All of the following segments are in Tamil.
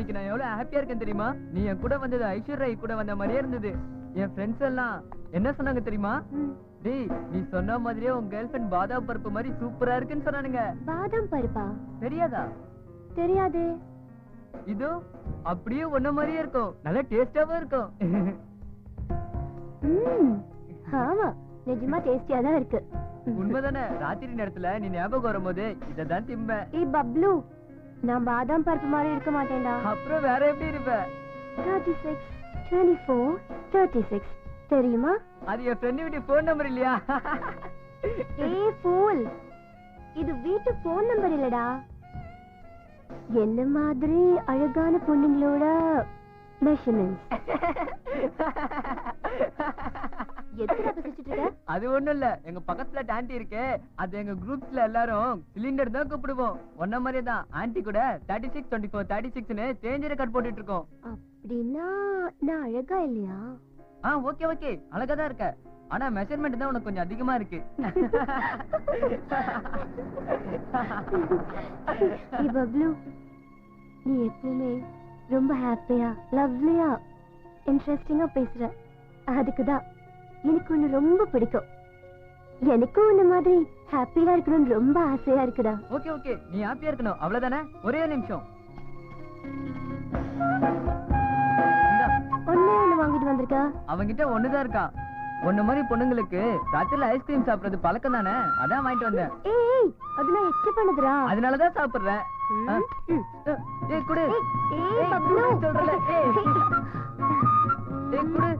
இன்னைக்கு நான் எவ்வளவு ஹாப்பியா இருக்கேன் தெரியுமா? நீ என் கூட வந்தது ஐஸ்வர்யா கூட வந்த மாதிரியே இருந்தது. என் ஃப்ரெண்ட்ஸ் எல்லாம் என்ன சொன்னாங்க தெரியுமா? டேய், நீ சொன்ன மாதிரியே உன் கேர்ள் ஃப்ரெண்ட் பாதாம் பருப்பு மாதிரி சூப்பரா இருக்குன்னு சொன்னானுங்க. பாதாம் பருப்பா? தெரியாதா? தெரியாதே. இதோ அப்படியே ஒன்ன மாதிரியே இருக்கும், நல்ல டேஸ்டாவும் இருக்கும். ஆமா, நிஜமா டேஸ்டியா தான் இருக்கு. உண்மைதானே? ராத்திரி நேரத்துல நீ ஞாபகம் வரும்போது இததான் திம்ப. ஏய் பப்ளு, நான் பாதாம் பருப்பு மாதிரி இருக்க மாட்டேன்டா. அப்புறம் வேற எப்படி இருப்ப? 36 24 36 தெரியுமா? அது என் ஃப்ரெண்ட் வீட்டு போன் நம்பர் இல்லையா? ஏய் ஃபூல், இது வீட்டு போன் நம்பர் இல்லடா. என்ன மாதிரி அழகான பொண்ணுங்களோட மெஷர்மென்ட்ஸ். எதுக்கு பேசிட்டு இருக்க? அது ஒண்ணும் இல்ல, எங்க பக்கத்துல ஆன்ட்டி இருக்கு, அது எங்க குரூப்ஸ்ல எல்லாரும் சிலிண்டர் தான் கூப்பிடுவோம். ஒன்ன மாதிரியே தான் ஆன்ட்டி கூட 36 24 36ன்னு சேஞ்ச் ரெக்கார்ட் போட்டுட்டு இருக்கோம். அப்படின்னா நான் அழகா இல்லையா? ஓகே ஓகே, அழகா தான் இருக்க. ஆனா மெஷர்மென்ட் தான் உனக்கு கொஞ்சம் அதிகமா இருக்கு. பப்ளு, நீ எப்பவுமே ரொம்ப ஹாப்பியா லவ்லியா இன்ட்ரெஸ்டிங்கா பேசுற. அதுக்குதான் எனக்கு உன்னை ரொம்ப பிடிக்கும். எனக்கும் உன்ன மாதிரி ஹாப்பியா இருக்கணும்னு ரொம்ப ஆசையா இருக்குடா. ஓகே ஓகே, நீ ஹாப்பியா இருக்கணும் அவ்வளவுதானே? ஒரே நிமிஷம். ஒன்னு வாங்கிட்டு வந்திருக்கா? அவங்கிட்ட ஒண்ணுதான் இருக்கா. ஒண்ணு மாதிரி பொண்ணுங்களுக்கு ராத்திரில ஐஸ்கிரீம் சாப்பிடுறது பழக்கம் தானே, அதான் வாங்கிட்டு வந்தேன். ஏய், அது நான் எக்ஸ்ட் பண்ணுதுடா. அதனாலதான் சாப்பிடுறேன். ஏய் குடு. ஏய் பப்ளு சொல்றல. ஏய் குடு.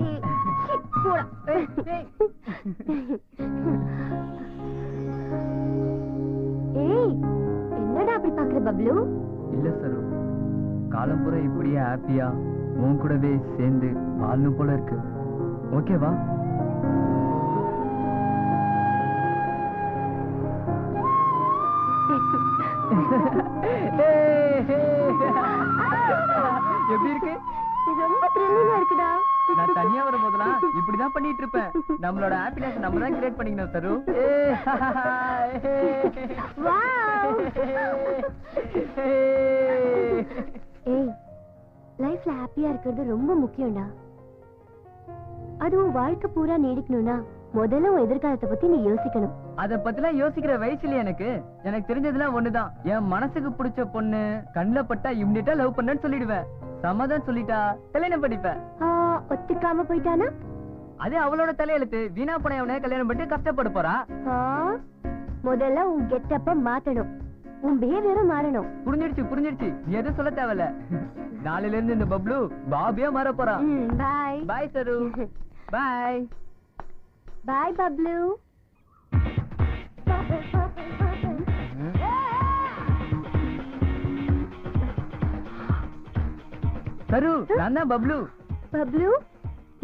ஏய் போடா. ஏய், என்னடா அப்படி பாக்குற பப்ளு? இல்ல சரு, காலம் பூரா இப்படியே ஹாப்பியா உன் கூடவே சேர்ந்து வாழணும் போல இருக்கு. ஓகேவா? எப்படி இருக்கு? ரொம்ப த்ரில்லிங்கா இருக்குடா. நான் தனியா வரும்போதெல்லாம் இப்படிதான் பண்ணிட்டு இருப்பேன். நம்மளோட ஹாப்பினஸ் நம்ம தான் கிரியேட் பண்ணிக்கணும் சரு. ஏய், லைஃப்ல ஹாப்பியா இருக்கிறது ரொம்ப முக்கியம்டா. அதுவும் வாழ்க்கை பூரா நீடிக்கணும்னா முதல்ல உன் எதிர்காலத்தை பத்தி நீ யோசிக்கணும். அத பத்திலாம் யோசிக்கிற வயசுல எனக்கு தெரிஞ்சதுலாம் ஒண்ணுதான். என் மனசுக்கு பிடிச்ச பொண்ணு கண்ணுல பட்டா இம்மிடியா லவ் பண்ணேன்னு சொல்லிடுவேன். சமாதான் சொல்லிட்டா கல்யாணம் பண்ணிப்பேன். ஒத்துக்காம போயிட்டானா அது அவளோட தலையெழுத்து. வீணா போனவனே கல்யாணம் பண்ணி கஷ்டப்பட போறா. முதல்ல உன் கெட்டப்ப மாத்தணும், உன் பிஹேவியரும் மாறணும். புரிஞ்சிடுச்சு. நீ எதுவும் சொல்ல தேவையில்ல. நாளையில இருந்து இந்த பப்ளு பாபியா மாற போறான். பாய் பாய் சரு. பாய் பாய் பப்ளு. சரு, நான் தான் பப்ளு. பப்ளு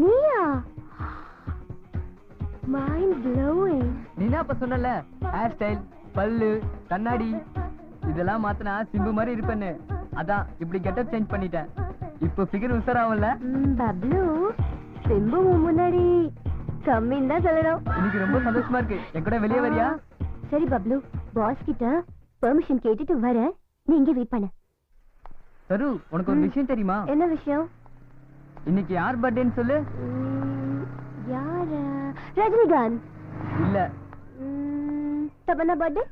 நீயா? Mind blowing. நீனா அப்ப சொன்னல ஹேர் ஸ்டைல், பல்லு, கண்ணாடி இதெல்லாம் மாத்தினா சிம்பு மாதிரி இருப்பேன்னு, அதான் இப்படி கெட்டப் சேஞ்ச் பண்ணிட்டேன். இப்போ ஃபிகர் உசராவல்ல? பப்ளு, சிம்பு முன்னாடி கம்மின்னு தான் சொல்லணும். இன்னைக்கு ரொம்ப சந்தோஷமா இருக்கு. என் கூட வெளியே வரியா? சரி பப்ளு, பாஸ் கிட்ட பெர்மிஷன் கேட்டுட்டு வரேன், நீ இங்க வெயிட் பண்ணு. சரு, உனக்கு ஒரு விஷயம் தெரியுமா? என்ன விஷயம்? இன்னைக்கு யார் பர்த்டேன்னு சொல்லு. யாரு? ரஜினிகாந்த். இல்ல. தமன்னா பர்த்டே?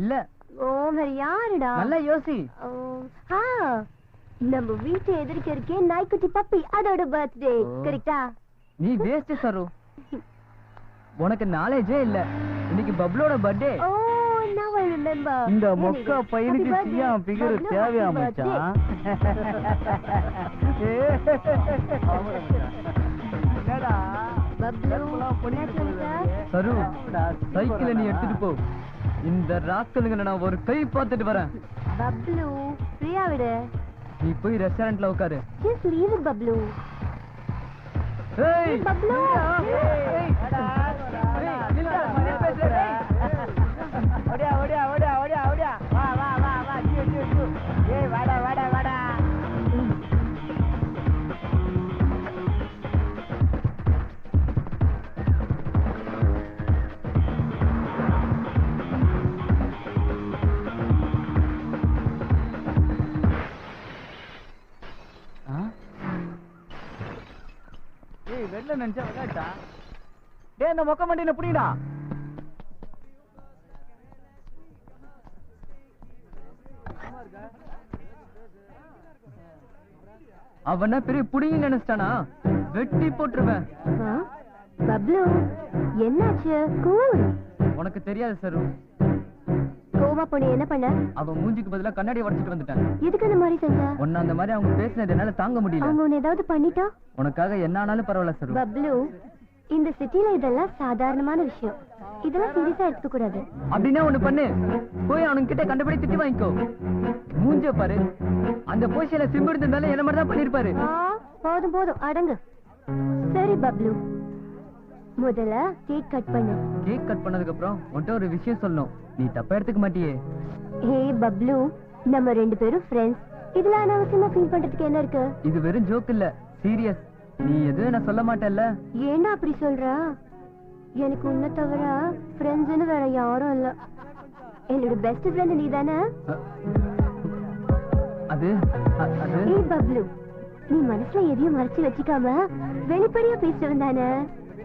இல்ல. ஓ, வேற யாருடா? நல்லா யோசி. நம்ம வீட்டு எதிர்க்க இருக்கே நாய்க்குட்டி பப்பி, அதோட பர்த்டே. கரெக்டா? நீ வேஸ்ட் சரு, உனக்கு நாலேஜே இல்ல. இன்னைக்கு பப்ளோட பர்த்டே. ஓ, now I remember. இந்த மொக்க பையனுக்கு சியா ஃபிகர் தேவையா மச்சான்? என்னடா பப்ளு சரு, சைக்கிளை நீ எடுத்துட்டு போ. இந்த ராஸ்கலுங்களை நான் ஒரு கை பார்த்துட்டு வரேன். பப்ளு, ஃப்ரீயா விடு. நீ போய் ரெஸ்டாரண்ட்ல உட்காரு. Just leave it, Bablu. ஏய் பப்ளு, ஏய் நில்லா, நீ பேசுற. ஓடியா வா ஏய் வாடா. வெளில நினைச்சா விளையாட்டா? டேய் இந்த மொக்க மண்டியில புடிடா. அவன பெரிய புடிங்க நினைச்சிட்டானா? வெட்டி போட்டுருவேன். பப்ளு என்னாச்சு? கூல். உனக்கு தெரியாது சரு. கோவா பொண்ணு என்ன பண்ண? அவன் மூஞ்சிக்கு பதிலா கண்ணாடி உடைச்சிட்டு வந்துட்டான். எதுக்கு அந்த மாதிரி செஞ்ச? உன்ன அந்த மாதிரி அவங்க பேசினது என்னால தாங்க முடியல. அவங்க உன்னை ஏதாவது பண்ணிட்டா? உனக்காக என்ன ஆனாலும் பரவாயில்ல சரு. பப்ளு, இந்த சிட்டில இதெல்லாம் சாதாரணமான விஷயம். இதெல்லாம் சீரியஸா எடுத்துக்க கூடாது. அப்படின்னா ஒண்ணு பண்ணு, போய் அவனுக்கு கிட்ட கண்டுபிடி திட்டி வாங்கிக்கோ. மூஞ்ச பாரு, அந்த பொசிஷன்ல சிம்பு இருந்தாலும் என்ன மாதிரி தான் பண்ணிருப்பாரு. போதும் போதும் அடங்கு. சரி பப்ளு, முதல்ல கேக் கட் பண்ணு. கேக் கட் பண்ணதுக்கு அப்புறம் உன்கிட்ட ஒரு விஷயம் சொல்லணும். நீ தப்பா எடுத்துக்க மாட்டியே? ஹே பப்ளு, நம்ம 2 பேரும் ஃப்ரெண்ட்ஸ். இதுல அனாவசியமா ஃபீல் பண்றதுக்கு என்ன இருக்கு? இது வெறும் ஜோக் இல்ல, சீரியஸ். நீ எதுவும் நான் சொல்ல மாட்டேல்ல? ஏன்னா அப்படி சொல்ற? எனக்கு உன்னை தவிர ஃப்ரெண்ட்ஸ்னு வேற யாரும் இல்ல. என்னோட பெஸ்ட் ஃப்ரெண்ட் நீ தானே? அது அது ஹே பப்ளு, நீ மனசுல எதையும் மறைச்சு வச்சுக்காம வெளிப்படையா பேசுறவன் தானே?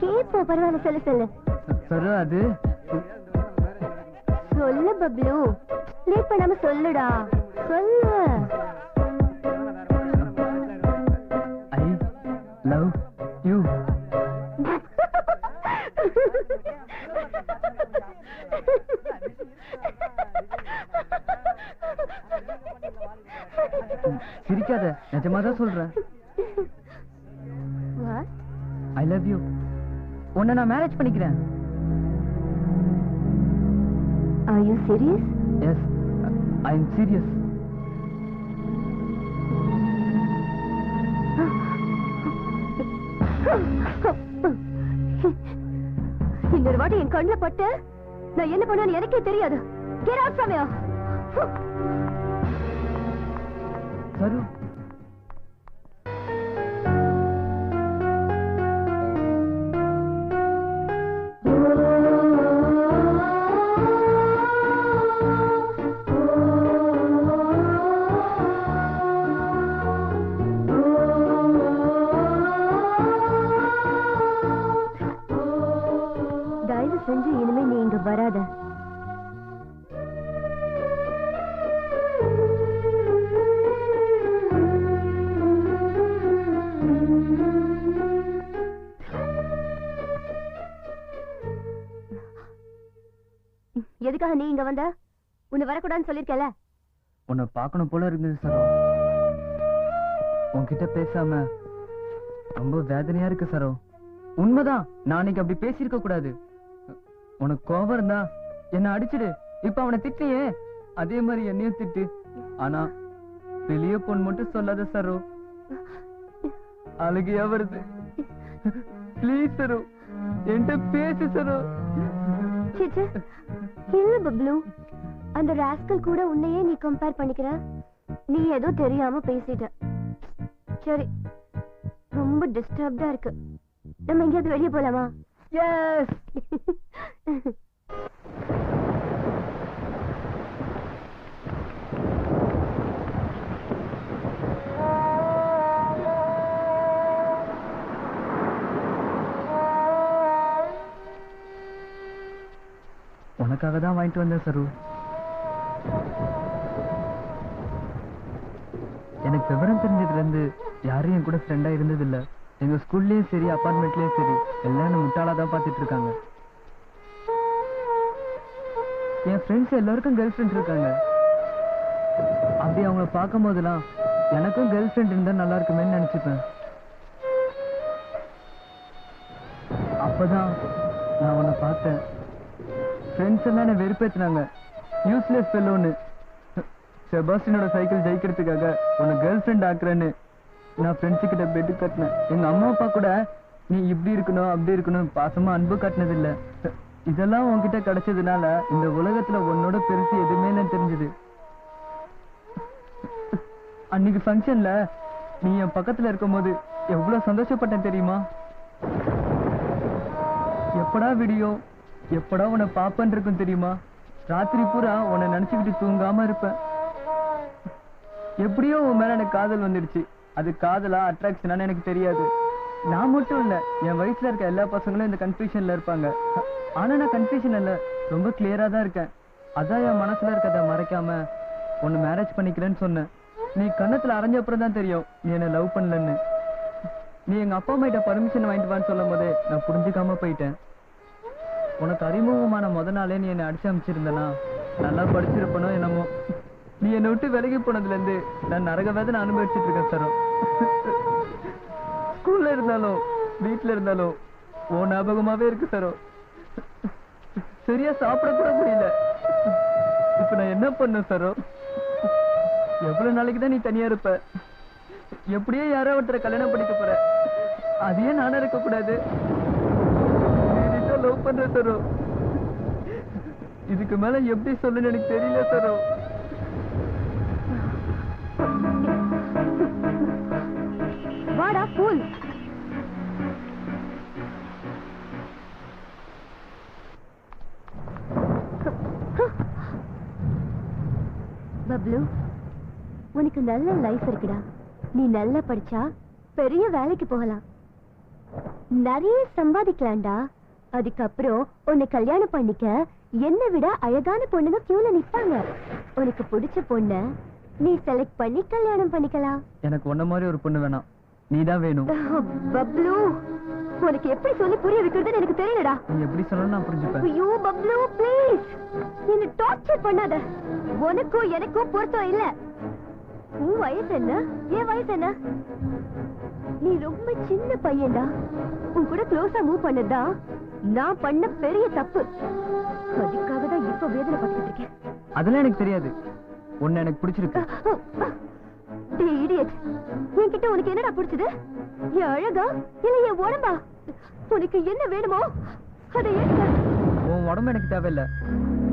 கேப்போ, பரவாயில்ல, சொல்லு சொல்லு. சரு அது சொல்லு பப்ளு, லேட் பண்ணாம சொல்லுடா, சொல்லு. I love you. சிரிக்காத, நிஜமாதான் சொல்றேன். I love you. உன்னை நான் மேரேஜ் பண்ணிக்கிறேன். Are you serious? Yes, I am serious. இன்னொரு வாட்டி என் கண்ணுல பட்டு நான் என்ன பண்ணுவேன்னு எனக்கே தெரியாது. Get out from here. சரு, தயவு செஞ்சு இனிமே நீ இங்க வராத. எதுக்காக நீ இங்க வந்த? உன்னை வரக்கூடாதுன்னு சொல்லிருக்கல. உன்னை பார்க்கணும் போல இருந்தது சரு. உன்கிட்ட பேசாம ரொம்ப வேதனையா இருக்கு சரு. உண்மைதான், நான் அன்னைக்கு அப்படி பேசியிருக்க கூடாது. உனக்கு கோபம் இருந்தா என்ன அடிச்சிடு. இப்ப அவனை திட்டியே, அதே மாதிரி என்னையும் திட்டு. ஆனா வெளிய பொண்ணு மட்டும் சொல்லாத சரு. அழுகையா வருது. ப்ளீஸ் சரு, என்கிட்ட பேசு சரு. சிச்சு, இல்ல பப்ளு, அந்த ராஸ்கல் கூட உன்னையே நீ கம்பேர் பண்ணிக்கிற. நீ ஏதோ தெரியாம பேசிட்ட. சரி, ரொம்ப டிஸ்டர்ப்டா இருக்கு. நம்ம எங்கேயாவது வெளியே போலாமா? எஸ். உனக்காக தான் வாங்கிட்டு வந்தேன் சரு. எனக்கு விவரம் தெரிஞ்சதுல இருந்து யாரும் என் கூட ஃப்ரெண்டா இருந்தது இல்ல. எங்க ஸ்கூல்லயும் சரி, அபார்ட்மெண்ட்லயும் சரி, எல்லாரும் முட்டாளா தான் பாத்துட்டு இருக்காங்க. என் ஃப்ரெண்ட்ஸ் எல்லாருக்கும் கேர்ள் ஃப்ரெண்ட் இருக்காங்க. அப்படி அவங்கள பார்க்கும் போதெல்லாம் எனக்கும் கேர்ள் ஃப்ரெண்ட் இருந்தா நல்லா இருக்குமேன்னு நினைச்சுப்பேன். அப்பதான் நான் உன்னை பார்த்தேன். ஃப்ரெண்ட்ஸ் எல்லாம் என்ன வெறுப்பேத்தினாங்க. யூஸ்லெஸ் ஃபெல்லோன்னு. செபாஸ்டினோட சைக்கிள் ஜெயிக்கிறதுக்காக உன்னை கேர்ள் ஃப்ரெண்ட் ஆக்குறேன்னு நான் ஃப்ரெண்ட்ஸு கிட்ட பெட்டு கட்டினேன். எங்க அம்மா அப்பா கூட நீ இப்படி இருக்கணும் அப்படி இருக்கணும் பாசமா அன்பு காட்டினது இல்ல. இதெல்லாம் உன்கிட்ட கிடைச்சதுனால இந்த உலகத்துல உன்னோட பெருசு எதுவுமே இல்லைன்னு தெரிஞ்சது. அன்னைக்கு ஃபங்க்ஷன்ல நீ என் பக்கத்துல இருக்கும் போது எவ்வளவு சந்தோஷப்பட்டேன் தெரியுமா? எப்படா விடியோ, எப்படா உன்னை பாப்பன் இருக்கும் தெரியுமா? ராத்திரி பூரா உன்னை நினைச்சுக்கிட்டு தூங்காம இருப்பேன். எப்படியோ உன் மேல எனக்கு காதல் வந்துடுச்சு. அது காதலா அட்ராக்ஷனான்னு எனக்கு தெரியாது. நான் மட்டும் இல்ல, என் வயசுல இருக்க எல்லா பசங்களும் இந்த கன்ஃபியூஷன்ல இருப்பாங்க. ஆனா நான் கன்ஃபியூஷன் இல்ல, ரொம்ப கிளியரா தான் இருக்கேன். அதான் என் மனசுல இருக்கதை மறைக்காம உன்னை மேரேஜ் பண்ணிக்கிறேன்னு சொன்னேன். நீ கண்ணத்துல அரைஞ்ச அப்புறம் தான் தெரியும் நீ என்ன லவ் பண்ணலன்னு. நீ எங்க அப்பா அம்மா கிட்ட பர்மிஷன் வாங்கிட்டு வான்னு சொல்லும் போதே நான் புரிஞ்சுக்காம போயிட்டேன். உனக்கு அறிமுகமான முத நாளே நீ என்னை அடிச்சு அமைச்சிருந்தனா நல்லா படிச்சிருப்பனோ என்னமோ. நீ என்னை விட்டு விலகி போனதுல இருந்து நான் நரக வேதனை அனுபவிச்சுட்டு இருக்கேன் சரோ. ஸ்கூல்ல இருந்தாலும் வீட்டுல இருந்தாலும் ஓ ஞாபகமாவே இருக்கு சரோ. சரியா சாப்பிட கூட முடியல. இப்ப நான் என்ன பண்ண சரோ? எவ்வளவு நாளைக்கு தான் நீ தனியா இருப்ப? எப்படியே யாரோ ஒருத்தரை கல்யாணம் பண்ணிக்க போற, அதையே நானும் இருக்க கூடாது. லவ் பண்ற சரோ, இதுக்கு மேல எப்படி சொல்லுன்னு எனக்கு தெரியல சரோ. வாடா ஃபூல். பப்ளு, உனக்கு நல்ல லைஃப் இருக்குடா. நீ நல்லா படிச்சா பெரிய வேலைக்கு போகலாம், நிறைய சம்பாதிக்கலாம்டா. அதுக்கப்புறம் உன்னை கல்யாணம் பண்ணிக்க என்னை விட அழகான பொண்ணுங்க கியூல நிப்பாங்க. உனக்கு பிடிச்ச பொண்ண நீ செலக்ட் பண்ணி கல்யாணம் பண்ணிக்கலாம். எனக்கு உன்ன மாதிரி ஒரு பொண்ணு வேணாம், நீதான் வேணும். பப்ளு, உனக்கு எப்படி சொல்லி புரிய வைக்கிறதுன்னு எனக்கு தெரியலடா. நீ எப்படி சொல்லணும் நான் புரிஞ்சுப்பேன். ஐயோ பப்ளு ப்ளீஸ், என்ன டார்ச்சர் பண்ணாத. உனக்கும் எனக்கும் பொருத்தம் இல்ல. உன் வயசு என்ன, என் வயசு என்ன? நீ ரொம்ப சின்ன பையன்டா. உன் கூட க்ளோஸா மூவ் பண்ணதா நான் பண்ண பெரிய தப்பு. அதுக்காக தான் இப்ப வேதனை பட்டுட்டு இருக்கேன். அதெல்லாம் எனக்கு தெரியாது, உன்னை எனக்கு பிடிச்சிருக்கு. டேய் இடியட், என்கிட்ட உனக்கு என்னடா பிடிச்சது? என் அழகா இல்ல என் உடம்பா? உனக்கு என்ன வேணுமோ அதை எடுக்க. உன் உடம்பு எனக்கு தேவையில்லை,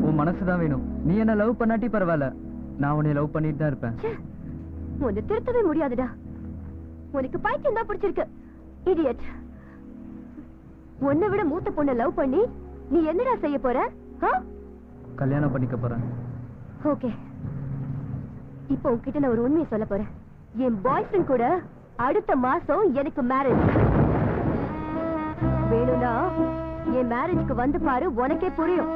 உன் மனசுதான் வேணும். நீ என்ன லவ் பண்ணாட்டி பரவாயில்ல, நான் உன்னை லவ் பண்ணிட்டு தான் இருப்பேன். உன்னை திருத்தவே முடியாதுடா. உனக்கு பைத்தியம் தான் பிடிச்சிருக்கு. இடியட், உன்னை விட மூத்த பொண்ணை லவ் பண்ணி நீ என்னடா செய்ய போற? கல்யாணம் பண்ணிக்க போறேன். ஓகே, இப்போ உன்கிட்ட நான் ஒரு உண்மையை சொல்ல போறேன். என் பாய் ஃப்ரெண்ட் கூட அடுத்த மாசம் எனக்கு மேரேஜ். வேணும்னா என் மேரேஜ்க்கு வந்து பாரு, உனக்கே புரியும்.